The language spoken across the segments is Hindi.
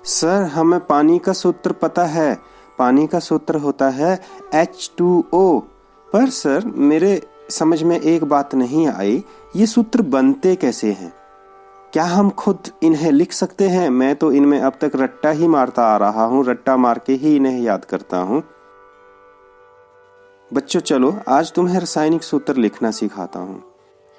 सर, हमें पानी का सूत्र पता है। पानी का सूत्र होता है H2O। पर सर, मेरे समझ में एक बात नहीं आई, ये सूत्र बनते कैसे हैं? क्या हम खुद इन्हें लिख सकते हैं? मैं तो इनमें अब तक रट्टा ही मारता आ रहा हूँ, रट्टा मार के ही इन्हें याद करता हूँ। बच्चों चलो, आज तुम्हें रासायनिक सूत्र लिखना सिखाता हूँ।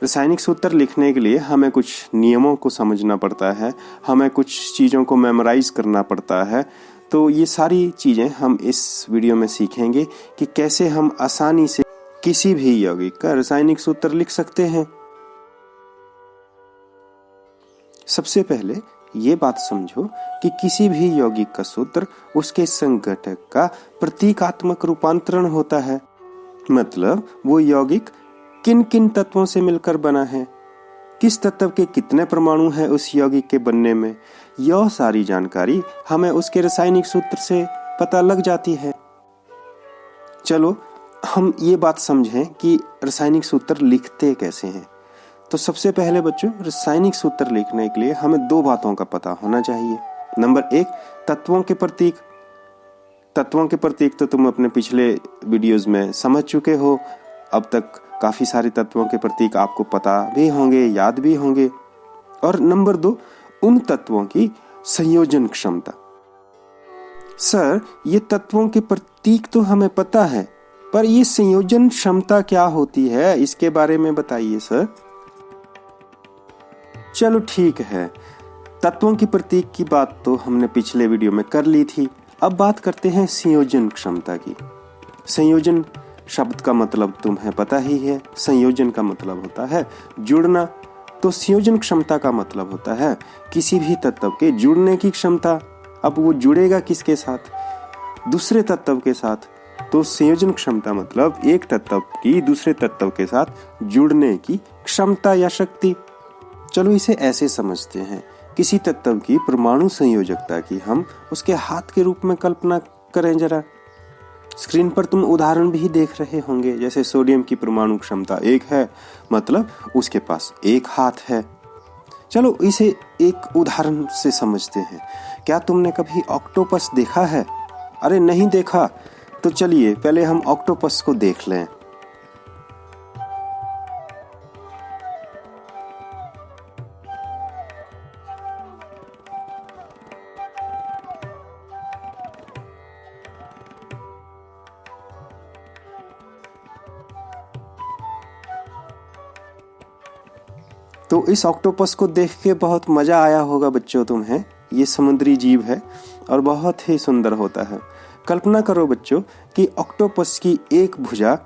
रासायनिक सूत्र लिखने के लिए हमें कुछ नियमों को समझना पड़ता है, हमें कुछ चीज़ों को मेमोराइज करना पड़ता है। तो ये सारी चीज़ें हम इस वीडियो में सीखेंगे कि कैसे हम आसानी से किसी भी यौगिक का रासायनिक सूत्र लिख सकते हैं। सबसे पहले ये बात समझो कि किसी भी यौगिक का सूत्र उसके संघटक का प्रतीकात्मक रूपांतरण होता है। मतलब वो यौगिक किन किन तत्वों से मिलकर बना है, किस तत्व के कितने परमाणु हैं उस यौगिक के बनने में, यह सारी जानकारी हमें उसके रासायनिक सूत्र से पता लग जाती है। चलो हम ये बात समझें कि रासायनिक सूत्र लिखते कैसे हैं। तो सबसे पहले बच्चों, रासायनिक सूत्र लिखने के लिए हमें दो बातों का पता होना चाहिए। नंबर एक, तत्वों के प्रतीक। तत्वों के प्रतीक तो तुम अपने पिछले वीडियोस में समझ चुके हो। अब तक काफी सारे तत्वों के प्रतीक आपको पता भी होंगे, याद भी होंगे। और नंबर दो, उन तत्वों की संयोजन क्षमता। सर, ये तत्वों के प्रतीक तो हमें पता है, पर ये संयोजन क्षमता क्या होती है, इसके बारे में बताइए सर। चलो ठीक है, तत्वों की प्रतीक की बात तो हमने पिछले वीडियो में कर ली थी। अब बात करते हैं संयोजन क्षमता की। संयोजन शब्द का मतलब तुम्हें पता ही है। संयोजन का मतलब होता है जुड़ना। तो संयोजन क्षमता का मतलब होता है किसी भी तत्व के जुड़ने की क्षमता। अब वो जुड़ेगा किसके साथ? दूसरे तत्व के साथ। तो संयोजन क्षमता मतलब एक तत्व की दूसरे तत्व के साथ जुड़ने की क्षमता या शक्ति। चलो इसे ऐसे समझते हैं, किसी तत्व की परमाणु संयोजकता की हम उसके हाथ के रूप में कल्पना करें जरा। स्क्रीन पर तुम उदाहरण भी देख रहे होंगे, जैसे सोडियम की परमाणु क्षमता 1 है, मतलब उसके पास एक हाथ है। चलो इसे एक उदाहरण से समझते हैं। क्या तुमने कभी ऑक्टोपस देखा है? अरे नहीं देखा तो चलिए पहले हम ऑक्टोपस को देख लें। तो इस ऑक्टोपस को देख के बहुत मजा आया होगा बच्चों तुम्हें। ये समुद्री जीव है और बहुत ही सुंदर होता है। कल्पना करो बच्चों कि ऑक्टोपस की एक भुजा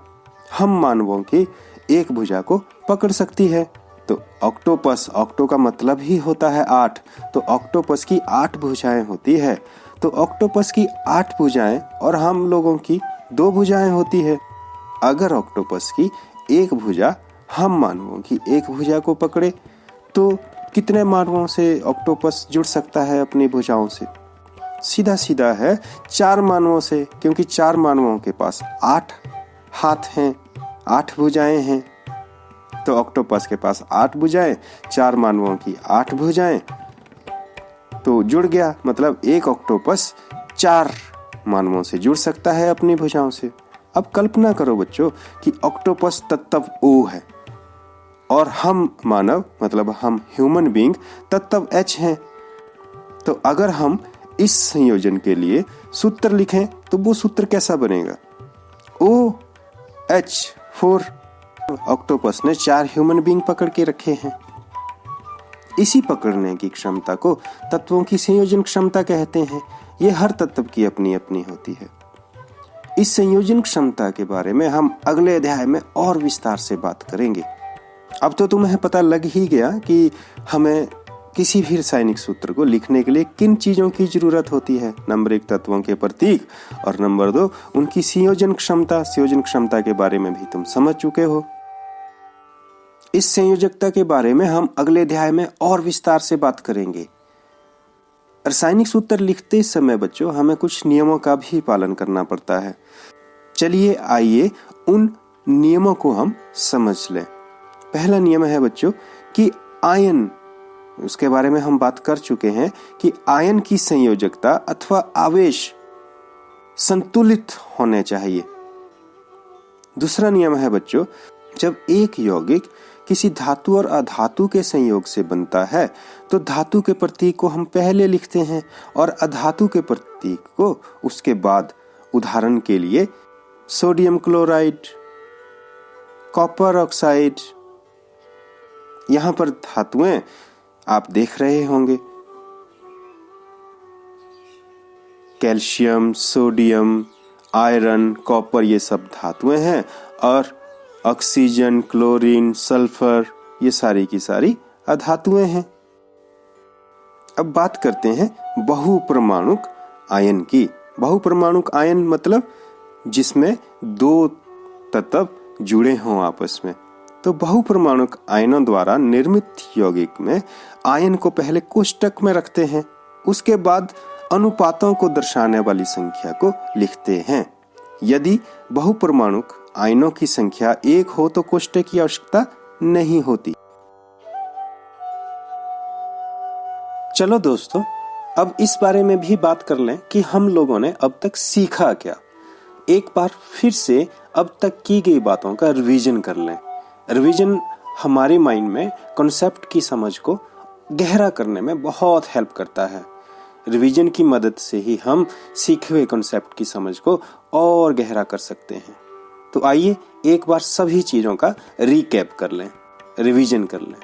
हम मानवों की एक भुजा को पकड़ सकती है। तो ऑक्टोपस, ऑक्टो का मतलब ही होता है 8, तो ऑक्टोपस की 8 भुजाएं होती है। तो ऑक्टोपस की 8 भुजाएं और हम लोगों की 2 भुजाएं होती है। अगर ऑक्टोपस की एक भुजा हम मानवों की एक भुजा को पकड़े तो कितने मानवों से ऑक्टोपस जुड़ सकता है अपनी भुजाओं से? सीधा सीधा है 4 मानवों से, क्योंकि 4 मानवों के पास 8 हाथ हैं, 8 भुजाएं हैं। तो ऑक्टोपस के पास 8 भुजाएं, 4 मानवों की 8 भुजाएं, तो जुड़ गया। मतलब एक ऑक्टोपस 4 मानवों से जुड़ सकता है अपनी भुजाओं से। अब कल्पना करो बच्चों कि ऑक्टोपस तत्व O है और हम मानव, मतलब हम ह्यूमन बीइंग तत्व H हैं। तो अगर हम इस संयोजन के लिए सूत्र लिखें तो वो सूत्र कैसा बनेगा? OH4। ऑक्टोपस ने 4 ह्यूमन बीइंग पकड़ के रखे हैं। इसी पकड़ने की क्षमता को तत्वों की संयोजन क्षमता कहते हैं। ये हर तत्व की अपनी अपनी होती है। इस संयोजन क्षमता के बारे में हम अगले अध्याय में और विस्तार से बात करेंगे। अब तो तुम्हें पता लग ही गया कि हमें किसी भी रासायनिक सूत्र को लिखने के लिए किन चीजों की जरूरत होती है। नंबर 1, तत्वों के प्रतीक, और नंबर 2, उनकी संयोजन क्षमता। संयोजन क्षमता के बारे में भी तुम समझ चुके हो। इस संयोजकता के बारे में हम अगले अध्याय में और विस्तार से बात करेंगे। रासायनिक सूत्र लिखते समय बच्चों हमें कुछ नियमों का भी पालन करना पड़ता है। चलिए आइए उन नियमों को हम समझ लें। पहला नियम है बच्चों कि आयन उसके बारे में हम बात कर चुके हैं कि आयन की संयोजकता अथवा आवेश संतुलित होने चाहिए। दूसरा नियम है बच्चों, जब एक यौगिक किसी धातु और अधातु के संयोग से बनता है तो धातु के प्रतीक को हम पहले लिखते हैं और अधातु के प्रतीक को उसके बाद। उदाहरण के लिए सोडियम क्लोराइड, कॉपर ऑक्साइड। यहां पर धातुएं आप देख रहे होंगे, कैल्शियम, सोडियम, आयरन, कॉपर, ये सब धातुएं हैं और ऑक्सीजन, क्लोरीन, सल्फर, ये सारी की सारी अधातुएं हैं। अब बात करते हैं बहुपरमाणुक आयन की। बहुपरमाणुक आयन मतलब जिसमें दो तत्व जुड़े हों आपस में। तो बहुपरमाणुक आयनों द्वारा निर्मित यौगिक में आयन को पहले कोष्टक में रखते हैं, उसके बाद अनुपातों को दर्शाने वाली संख्या को लिखते हैं। यदि बहुपरमाणुक आयनों की संख्या 1 हो तो कोष्टक की आवश्यकता नहीं होती। चलो दोस्तों, अब इस बारे में भी बात कर लें कि हम लोगों ने अब तक सीखा क्या। एक बार फिर से अब तक की गई बातों का रिवीजन कर लें। रिवीजन हमारे माइंड में कॉन्सेप्ट की समझ को गहरा करने में बहुत हेल्प करता है। रिवीजन की मदद से ही हम सीखे हुए कॉन्सेप्ट की समझ को और गहरा कर सकते हैं। तो आइए एक बार सभी चीजों का रिकैप कर लें, रिवीजन कर लें।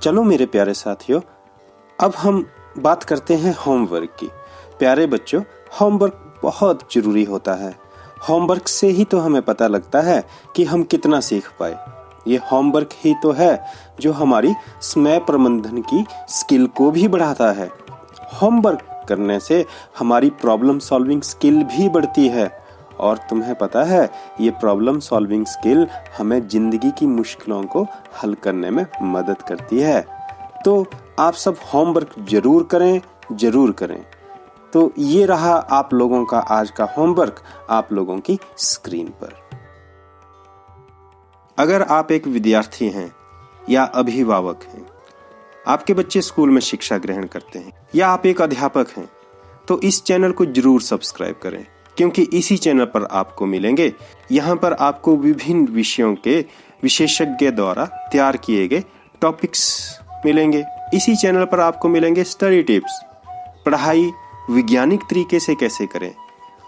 चलो मेरे प्यारे साथियों, अब हम बात करते हैं होमवर्क की। प्यारे बच्चों, होमवर्क बहुत जरूरी होता है। होमवर्क से ही तो हमें पता लगता है कि हम कितना सीख पाए। ये होमवर्क ही तो है जो हमारी समय प्रबंधन की स्किल को भी बढ़ाता है। होमवर्क करने से हमारी प्रॉब्लम सॉल्विंग स्किल भी बढ़ती है और तुम्हें पता है ये प्रॉब्लम सॉल्विंग स्किल हमें जिंदगी की मुश्किलों को हल करने में मदद करती है। तो आप सब होमवर्क जरूर करें, जरूर करें। तो ये रहा आप लोगों का आज का होमवर्क आप लोगों की स्क्रीन पर। अगर आप एक विद्यार्थी हैं या अभिभावक हैं, आपके बच्चे स्कूल में शिक्षा ग्रहण करते हैं या आप एक अध्यापक हैं, तो इस चैनल को जरूर सब्सक्राइब करें, क्योंकि इसी चैनल पर आपको मिलेंगे, यहाँ पर आपको विभिन्न विषयों के विशेषज्ञ द्वारा तैयार किए गए टॉपिक्स मिलेंगे। इसी चैनल पर आपको मिलेंगे स्टडी टिप्स, पढ़ाई वैज्ञानिक तरीके से कैसे करें,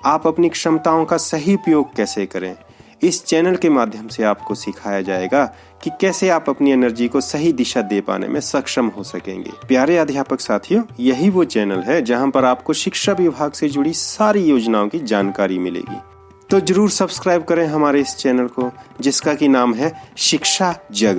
आप अपनी क्षमताओं का सही उपयोग कैसे करें। इस चैनल के माध्यम से आपको सिखाया जाएगा कि कैसे आप अपनी एनर्जी को सही दिशा दे पाने में सक्षम हो सकेंगे। प्यारे अध्यापक साथियों, यही वो चैनल है जहां पर आपको शिक्षा विभाग से जुड़ी सारी योजनाओं की जानकारी मिलेगी। तो जरूर सब्सक्राइब करें हमारे इस चैनल को, जिसका की नाम है शिक्षा जग।